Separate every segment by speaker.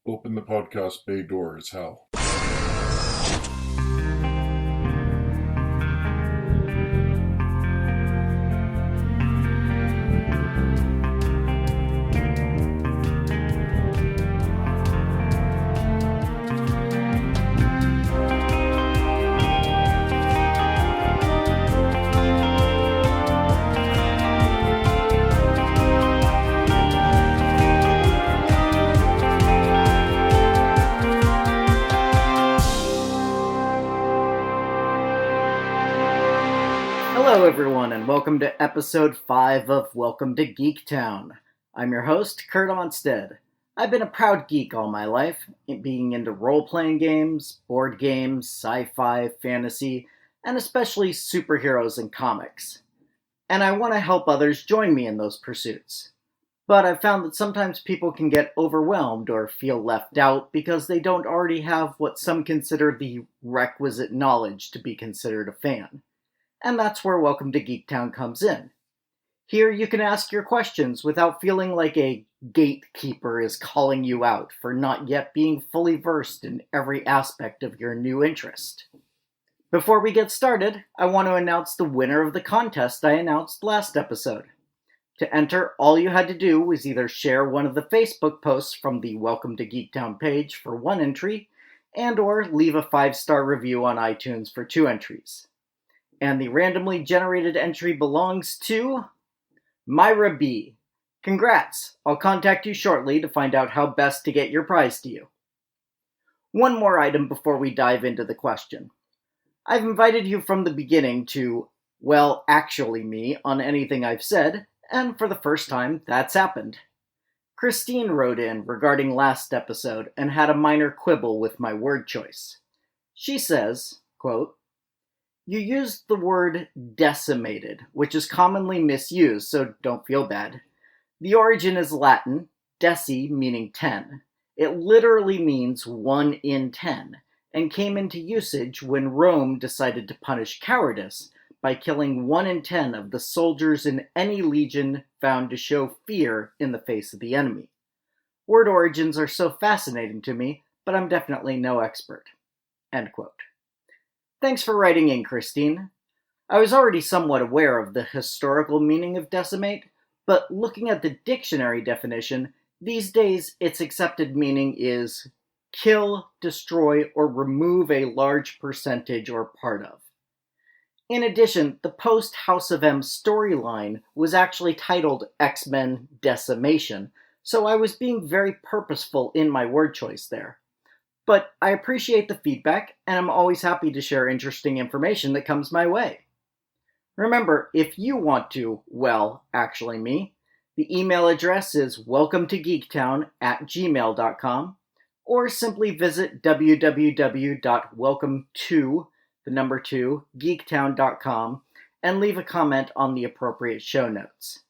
Speaker 1: Open the podcast bay door as hell.
Speaker 2: Hello, everyone, and welcome to episode 5 of Welcome to Geektown. I'm your host, Kurt Onstead. I've been a proud geek all my life, being into role-playing games, board games, sci-fi, fantasy, and especially superheroes and comics. And I want to help others join me in those pursuits. But I've found that sometimes people can get overwhelmed or feel left out because they don't already have what some consider the requisite knowledge to be considered a fan. And that's where Welcome to Geektown comes in. Here you can ask your questions without feeling like a gatekeeper is calling you out for not yet being fully versed in every aspect of your new interest. Before we get started, I want to announce the winner of the contest I announced last episode. To enter, all you had to do was either share one of the Facebook posts from the Welcome to Geektown page for one entry, and or leave a 5-star review on iTunes for 2 entries. And the randomly generated entry belongs to Myra B. Congrats! I'll contact you shortly to find out how best to get your prize to you. One more item before we dive into the question. I've invited you from the beginning to, well, actually me on anything I've said, and for the first time, that's happened. Christine wrote in regarding last episode and had a minor quibble with my word choice. She says, quote, "You used the word decimated, which is commonly misused, so don't feel bad. The origin is Latin, deci meaning 10. It literally means 1 in 10, and came into usage when Rome decided to punish cowardice by killing 1 in 10 of the soldiers in any legion found to show fear in the face of the enemy. Word origins are so fascinating to me, but I'm definitely no expert." End quote. Thanks for writing in, Christine. I was already somewhat aware of the historical meaning of decimate, but looking at the dictionary definition, these days its accepted meaning is kill, destroy, or remove a large percentage or part of. In addition, the post-House of M storyline was actually titled X-Men Decimation, so I was being very purposeful in my word choice there. But I appreciate the feedback, and I'm always happy to share interesting information that comes my way. Remember, if you want to, well, actually me, the email address is welcometogeektown@gmail.com, or simply visit www.welcome2geektown.com and leave a comment on the appropriate show notes.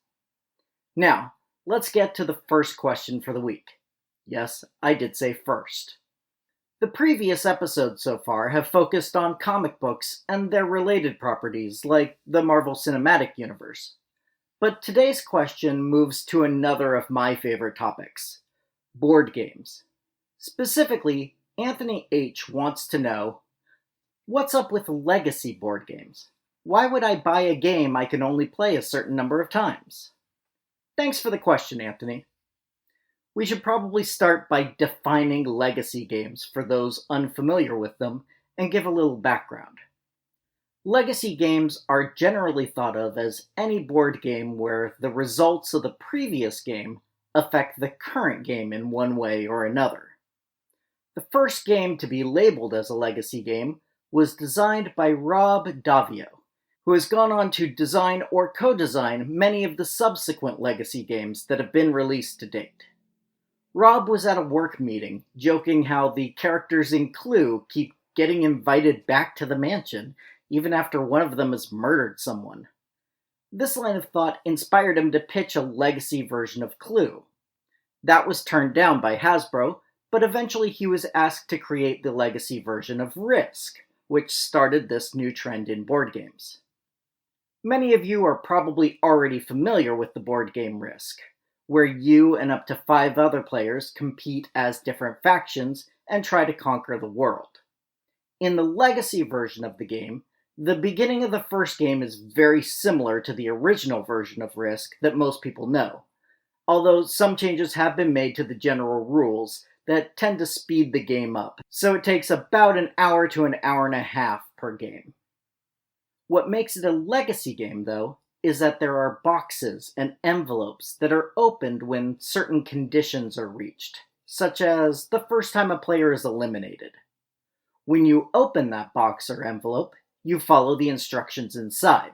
Speaker 2: Now, let's get to the first question for the week. Yes, I did say first. The previous episodes so far have focused on comic books and their related properties, like the Marvel Cinematic Universe. But today's question moves to another of my favorite topics, board games. Specifically, Anthony H. wants to know, what's up with legacy board games? Why would I buy a game I can only play a certain number of times? Thanks for the question, Anthony. We should probably start by defining legacy games for those unfamiliar with them and give a little background. Legacy games are generally thought of as any board game where the results of the previous game affect the current game in one way or another. The first game to be labeled as a legacy game was designed by Rob Daviau, who has gone on to design or co-design many of the subsequent legacy games that have been released to date. Rob was at a work meeting, joking how the characters in Clue keep getting invited back to the mansion, even after one of them has murdered someone. This line of thought inspired him to pitch a legacy version of Clue. That was turned down by Hasbro, but eventually he was asked to create the legacy version of Risk, which started this new trend in board games. Many of you are probably already familiar with the board game Risk. where you and up to 5 other players compete as different factions and try to conquer the world. In the Legacy version of the game, the beginning of the first game is very similar to the original version of Risk that most people know, although some changes have been made to the general rules that tend to speed the game up, so it takes about an hour to an hour and a half per game. What makes it a Legacy game, though, is that there are boxes and envelopes that are opened when certain conditions are reached, such as the first time a player is eliminated. When you open that box or envelope, you follow the instructions inside.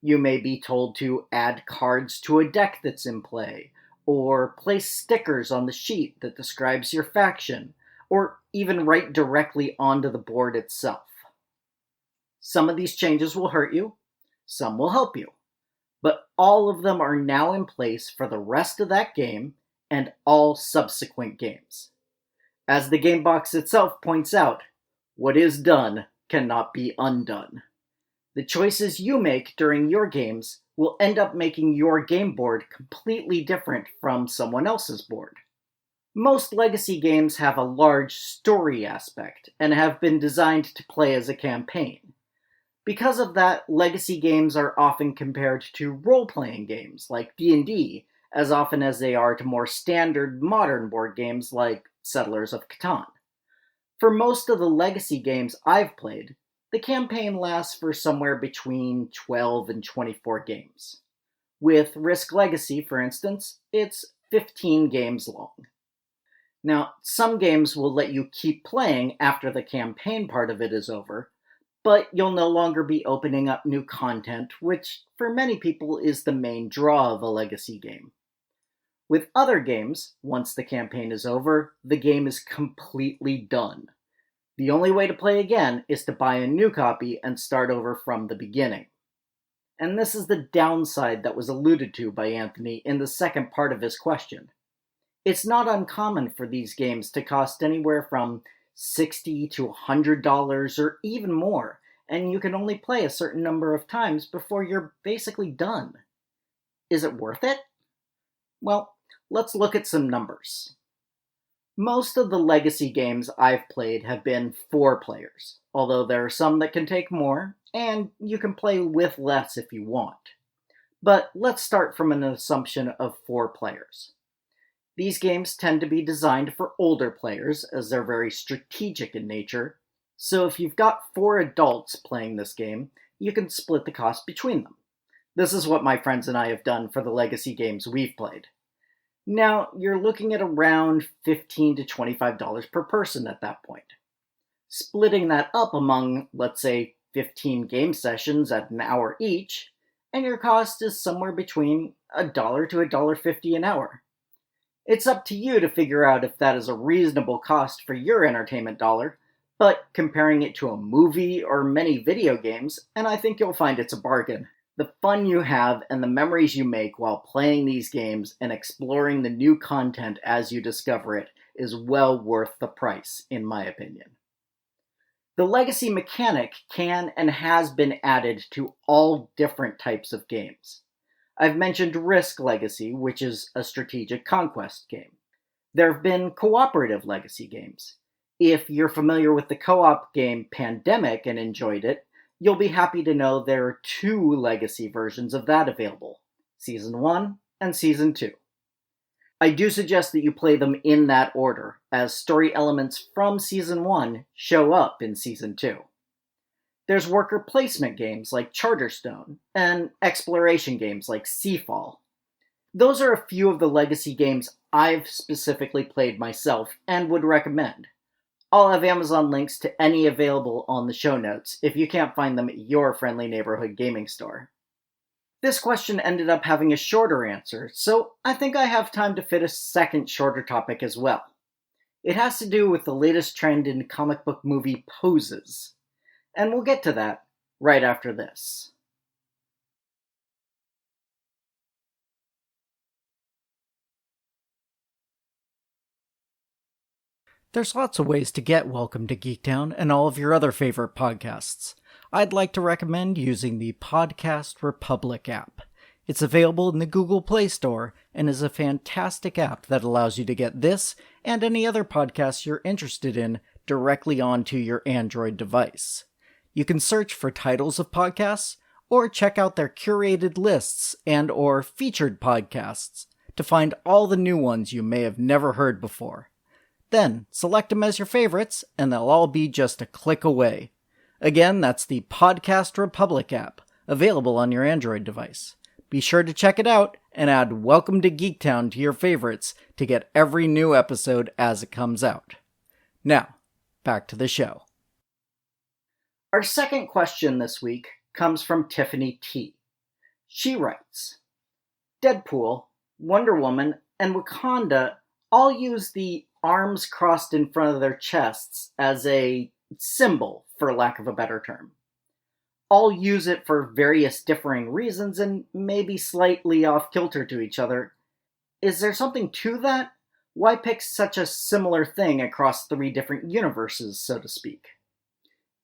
Speaker 2: You may be told to add cards to a deck that's in play, or place stickers on the sheet that describes your faction, or even write directly onto the board itself. Some of these changes will hurt you, some will help you, but all of them are now in place for the rest of that game and all subsequent games. As the game box itself points out, what is done cannot be undone. The choices you make during your games will end up making your game board completely different from someone else's board. Most Legacy games have a large story aspect and have been designed to play as a campaign. Because of that, Legacy games are often compared to role-playing games like D&D as often as they are to more standard modern board games like Settlers of Catan. For most of the Legacy games I've played, the campaign lasts for somewhere between 12 and 24 games. With Risk Legacy, for instance, it's 15 games long. Now, some games will let you keep playing after the campaign part of it is over, but you'll no longer be opening up new content, which for many people is the main draw of a Legacy game. With other games, once the campaign is over, the game is completely done. The only way to play again is to buy a new copy and start over from the beginning. And this is the downside that was alluded to by Anthony in the second part of his question. It's not uncommon for these games to cost anywhere from $60 to $100 or even more, and you can only play a certain number of times before you're basically done. Is it worth it? Well, let's look at some numbers. Most of the Legacy games I've played have been 4 players, although there are some that can take more, and you can play with less if you want. But let's start from an assumption of 4 players. These games tend to be designed for older players, as they're very strategic in nature, so if you've got 4 adults playing this game, you can split the cost between them. This is what my friends and I have done for the Legacy games we've played. Now, you're looking at around $15 to $25 per person at that point. Splitting that up among, let's say, 15 game sessions at an hour each, and your cost is somewhere between $1 to $1.50 an hour. It's up to you to figure out if that is a reasonable cost for your entertainment dollar, but comparing it to a movie or many video games, and I think you'll find it's a bargain. The fun you have and the memories you make while playing these games and exploring the new content as you discover it is well worth the price, in my opinion. The Legacy mechanic can and has been added to all different types of games. I've mentioned Risk Legacy, which is a strategic conquest game. There have been cooperative Legacy games. If you're familiar with the co-op game Pandemic and enjoyed it, you'll be happy to know there are 2 Legacy versions of that available, Season 1 and Season 2. I do suggest that you play them in that order, as story elements from Season 1 show up in Season 2. There's worker placement games like Charterstone, and exploration games like Seafall. Those are a few of the Legacy games I've specifically played myself and would recommend. I'll have Amazon links to any available on the show notes if you can't find them at your friendly neighborhood gaming store. This question ended up having a shorter answer, so I think I have time to fit a second shorter topic as well. It has to do with the latest trend in comic book movie poses. And we'll get to that right after this. There's lots of ways to get Welcome to Geektown and all of your other favorite podcasts. I'd like to recommend using the Podcast Republic app. It's available in the Google Play Store and is a fantastic app that allows you to get this and any other podcasts you're interested in directly onto your Android device. You can search for titles of podcasts or check out their curated lists and or featured podcasts to find all the new ones you may have never heard before. Then select them as your favorites and they'll all be just a click away. Again, that's the Podcast Republic app, available on your Android device. Be sure to check it out and add Welcome to Geektown to your favorites to get every new episode as it comes out. Now, back to the show. Our second question this week comes from Tiffany T. She writes, Deadpool, Wonder Woman, and Wakanda all use the arms crossed in front of their chests as a symbol, for lack of a better term. All use it for various differing reasons and maybe slightly off-kilter to each other. Is there something to that? Why pick such a similar thing across 3 different universes, so to speak?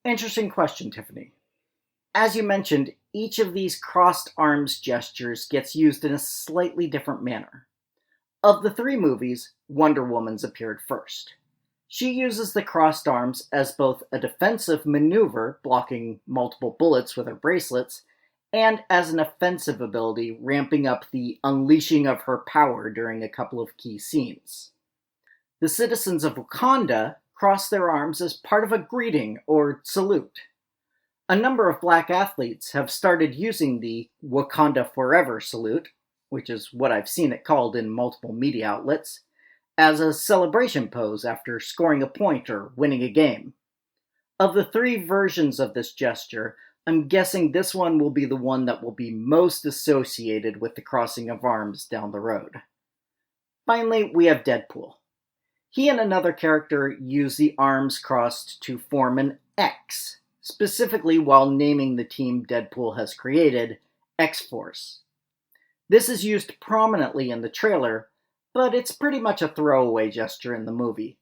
Speaker 2: Interesting question, Tiffany. As you mentioned, each of these crossed arms gestures gets used in a slightly different manner. Of the 3 movies, Wonder Woman's appeared first. She uses the crossed arms as both a defensive maneuver, blocking multiple bullets with her bracelets, and as an offensive ability, ramping up the unleashing of her power during a couple of key scenes. The citizens of Wakanda cross their arms as part of a greeting or salute. A number of black athletes have started using the Wakanda Forever salute, which is what I've seen it called in multiple media outlets, as a celebration pose after scoring a point or winning a game. Of the 3 versions of this gesture, I'm guessing this one will be the one that will be most associated with the crossing of arms down the road. Finally, we have Deadpool. He and another character use the arms crossed to form an X, specifically while naming the team Deadpool has created, X-Force. This is used prominently in the trailer, but it's pretty much a throwaway gesture in the movie.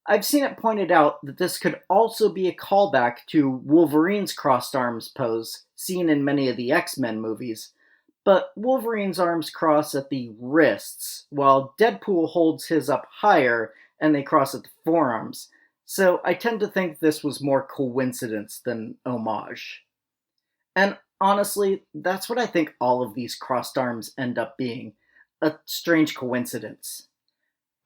Speaker 2: I've seen it pointed out that this could also be a callback to Wolverine's crossed arms pose seen in many of the X-Men movies, but Wolverine's arms cross at the wrists, while Deadpool holds his up higher and they cross at the forearms, so I tend to think this was more coincidence than homage. And honestly, that's what I think all of these crossed arms end up being. A strange coincidence.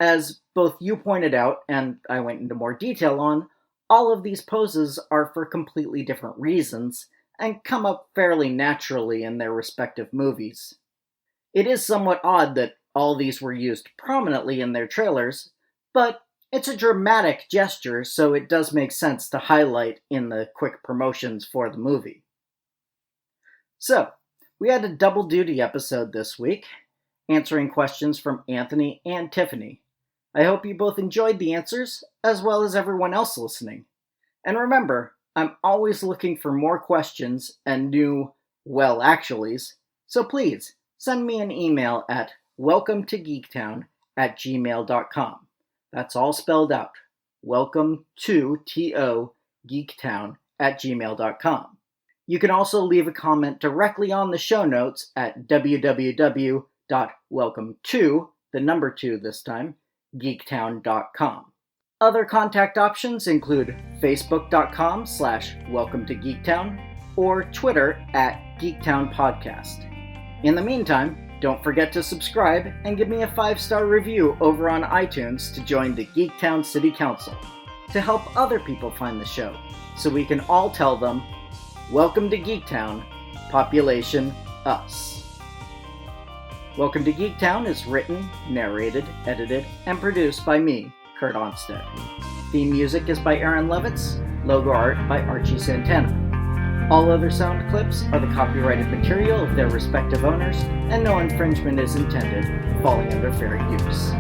Speaker 2: As both you pointed out, and I went into more detail on, all of these poses are for completely different reasons, and come up fairly naturally in their respective movies. It is somewhat odd that all these were used prominently in their trailers, but it's a dramatic gesture, so it does make sense to highlight in the quick promotions for the movie. So, we had a double duty episode this week, answering questions from Anthony and Tiffany. I hope you both enjoyed the answers, as well as everyone else listening. And remember, I'm always looking for more questions and new, well actuallys, so please send me an email at welcometogeektown@gmail.com. That's all spelled out. Welcome to geektown@gmail.com. You can also leave a comment directly on the show notes at www.welcome2 Other contact options include facebook.com/welcometogeektown or Twitter @geektownpodcast. In the meantime, don't forget to subscribe and give me a 5-star review over on iTunes to join the Geektown City Council to help other people find the show, so we can all tell them, Welcome to Geektown, population us. Welcome to Geektown is written, narrated, edited, and produced by me, Kurt Onstead. Theme music is by Aaron Levitz, logo art by Archie Santana. All other sound clips are the copyrighted material of their respective owners, and no infringement is intended, falling under fair use.